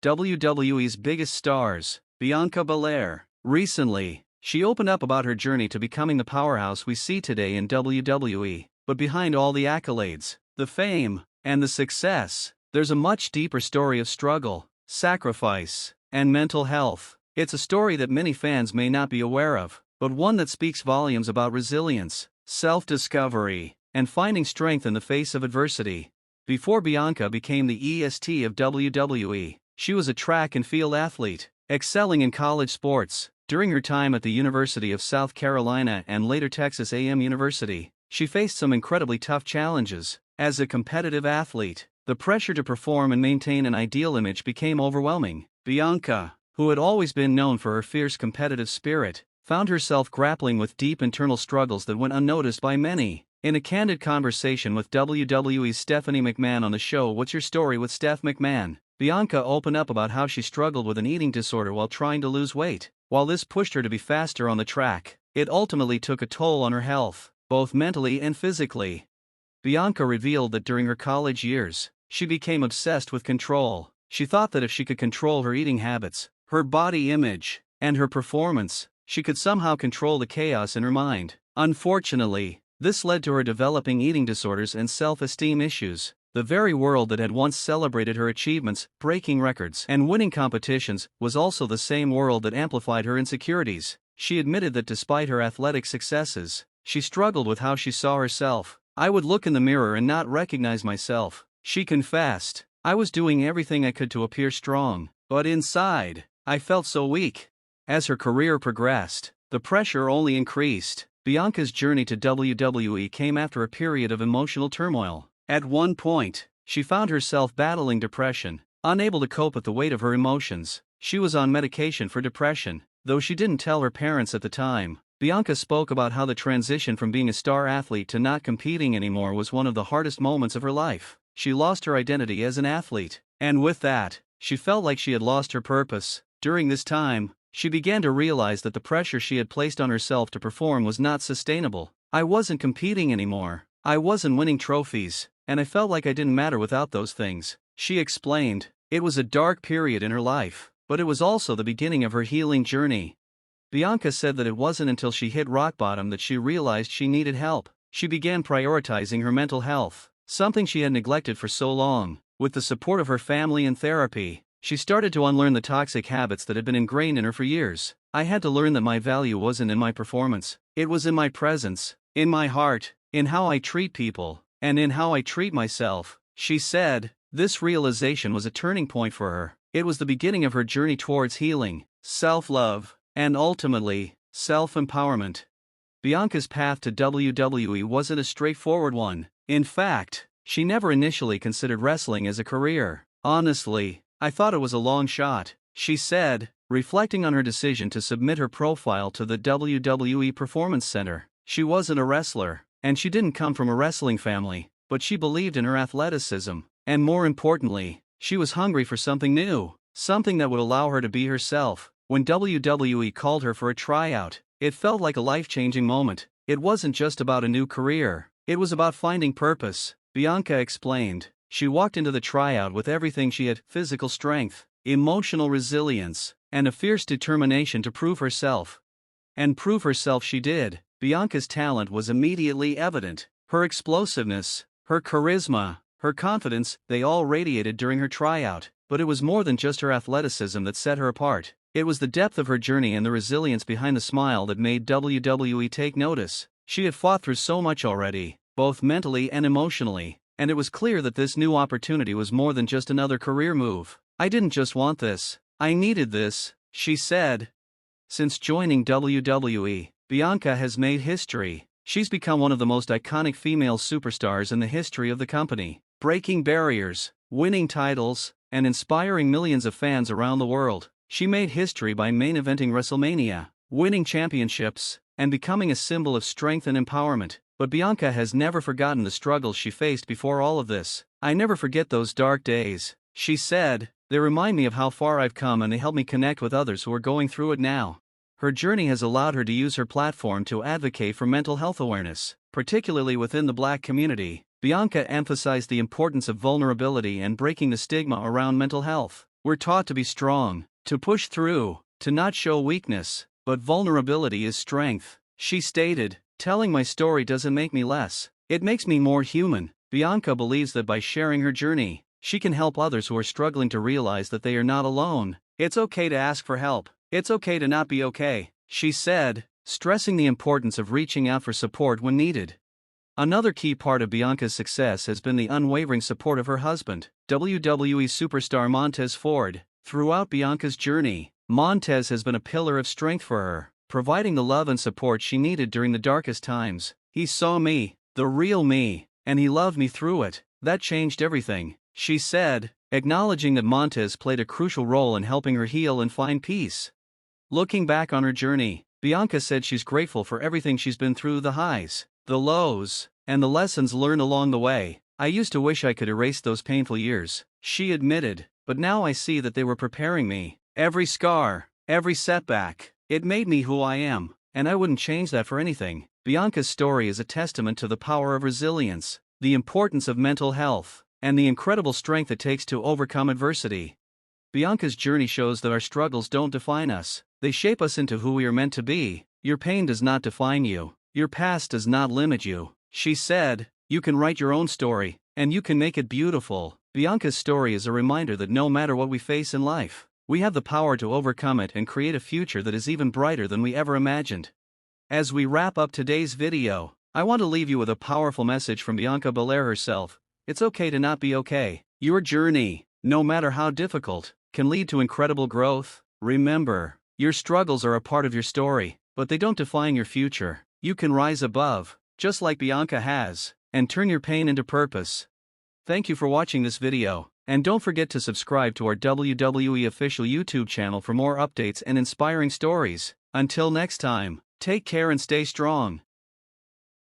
WWE's biggest stars, Bianca Belair. Recently, she opened up about her journey to becoming the powerhouse we see today in WWE, but behind all the accolades, the fame, and the success, there's a much deeper story of struggle, sacrifice, and mental health. It's a story that many fans may not be aware of, but one that speaks volumes about resilience, self-discovery, and finding strength in the face of adversity. Before Bianca became the EST of WWE, she was a track and field athlete, excelling in college sports. During her time at the University of South Carolina and later Texas A&M University, she faced some incredibly tough challenges. As a competitive athlete, the pressure to perform and maintain an ideal image became overwhelming. Bianca, who had always been known for her fierce competitive spirit, found herself grappling with deep internal struggles that went unnoticed by many. In a candid conversation with WWE's Stephanie McMahon on the show What's Your Story with Steph McMahon, Bianca opened up about how she struggled with an eating disorder while trying to lose weight. While this pushed her to be faster on the track, it ultimately took a toll on her health, both mentally and physically. Bianca revealed that during her college years, she became obsessed with control. She thought that if she could control her eating habits, her body image, and her performance, she could somehow control the chaos in her mind. Unfortunately, this led to her developing eating disorders and self-esteem issues. The very world that had once celebrated her achievements, breaking records, and winning competitions, was also the same world that amplified her insecurities. She admitted that despite her athletic successes, she struggled with how she saw herself. "I would look in the mirror and not recognize myself," she confessed. "I was doing everything I could to appear strong, but inside, I felt so weak." As her career progressed, the pressure only increased. Bianca's journey to WWE came after a period of emotional turmoil. At one point, she found herself battling depression, unable to cope with the weight of her emotions. She was on medication for depression, though she didn't tell her parents at the time. Bianca spoke about how the transition from being a star athlete to not competing anymore was one of the hardest moments of her life. She lost her identity as an athlete, and with that, she felt like she had lost her purpose. During this time, she began to realize that the pressure she had placed on herself to perform was not sustainable. "I wasn't competing anymore. I wasn't winning trophies, and I felt like I didn't matter without those things," she explained. It was a dark period in her life, but it was also the beginning of her healing journey. Bianca said that it wasn't until she hit rock bottom that she realized she needed help. She began prioritizing her mental health, something she had neglected for so long. With the support of her family and therapy, she started to unlearn the toxic habits that had been ingrained in her for years. "I had to learn that my value wasn't in my performance. It was in my presence, in my heart, in how I treat people, and in how I treat myself," she said. This realization was a turning point for her. It was the beginning of her journey towards healing, self-love, and ultimately, self-empowerment. Bianca's path to WWE wasn't a straightforward one. In fact, she never initially considered wrestling as a career. "Honestly, I thought it was a long shot," she said, reflecting on her decision to submit her profile to the WWE Performance Center. She wasn't a wrestler, and she didn't come from a wrestling family, but she believed in her athleticism, and more importantly, she was hungry for something new, something that would allow her to be herself. When WWE called her for a tryout, it felt like a life-changing moment. It wasn't just about a new career, it was about finding purpose, Bianca explained. She walked into the tryout with everything she had: physical strength, emotional resilience, and a fierce determination to prove herself. And prove herself she did. Bianca's talent was immediately evident. Her explosiveness, her charisma, her confidence, they all radiated during her tryout. But it was more than just her athleticism that set her apart. It was the depth of her journey and the resilience behind the smile that made WWE take notice. She had fought through so much already, both mentally and emotionally, and it was clear that this new opportunity was more than just another career move. "I didn't just want this, I needed this," she said. Since joining WWE, Bianca has made history. She's become one of the most iconic female superstars in the history of the company, breaking barriers, winning titles, and inspiring millions of fans around the world. She made history by main eventing WrestleMania, winning championships, and becoming a symbol of strength and empowerment. But Bianca has never forgotten the struggles she faced before all of this. "I never forget those dark days," she said. "They remind me of how far I've come and they help me connect with others who are going through it now." Her journey has allowed her to use her platform to advocate for mental health awareness, particularly within the Black community. Bianca emphasized the importance of vulnerability and breaking the stigma around mental health. We're taught to be strong, to push through, to not show weakness, but vulnerability is strength, she stated. Telling my story doesn't make me less, it makes me more human. Bianca believes that by sharing her journey, she can help others who are struggling to realize that they are not alone. It's okay to ask for help. It's okay to not be okay, she said, stressing the importance of reaching out for support when needed. Another key part of Bianca's success has been the unwavering support of her husband, WWE superstar Montez Ford. Throughout Bianca's journey, Montez has been a pillar of strength for her, providing the love and support she needed during the darkest times. He saw me, the real me, and he loved me through it. That changed everything, she said, acknowledging that Montez played a crucial role in helping her heal and find peace. Looking back on her journey, Bianca said she's grateful for everything she's been through, the highs, the lows, and the lessons learned along the way. I used to wish I could erase those painful years, she admitted, but now I see that they were preparing me. Every scar, every setback, it made me who I am, and I wouldn't change that for anything. Bianca's story is a testament to the power of resilience, the importance of mental health, and the incredible strength it takes to overcome adversity. Bianca's journey shows that our struggles don't define us, they shape us into who we are meant to be. Your pain does not define you, your past does not limit you, she said. You can write your own story, and you can make it beautiful. Bianca's story is a reminder that no matter what we face in life, we have the power to overcome it and create a future that is even brighter than we ever imagined. As we wrap up today's video, I want to leave you with a powerful message from Bianca Belair herself. It's okay to not be okay. Your journey, no matter how difficult, can lead to incredible growth. Remember, your struggles are a part of your story, but they don't define your future. You can rise above, just like Bianca has, and turn your pain into purpose. Thank you for watching this video, and don't forget to subscribe to our WWE official YouTube channel for more updates and inspiring stories. Until next time, take care and stay strong.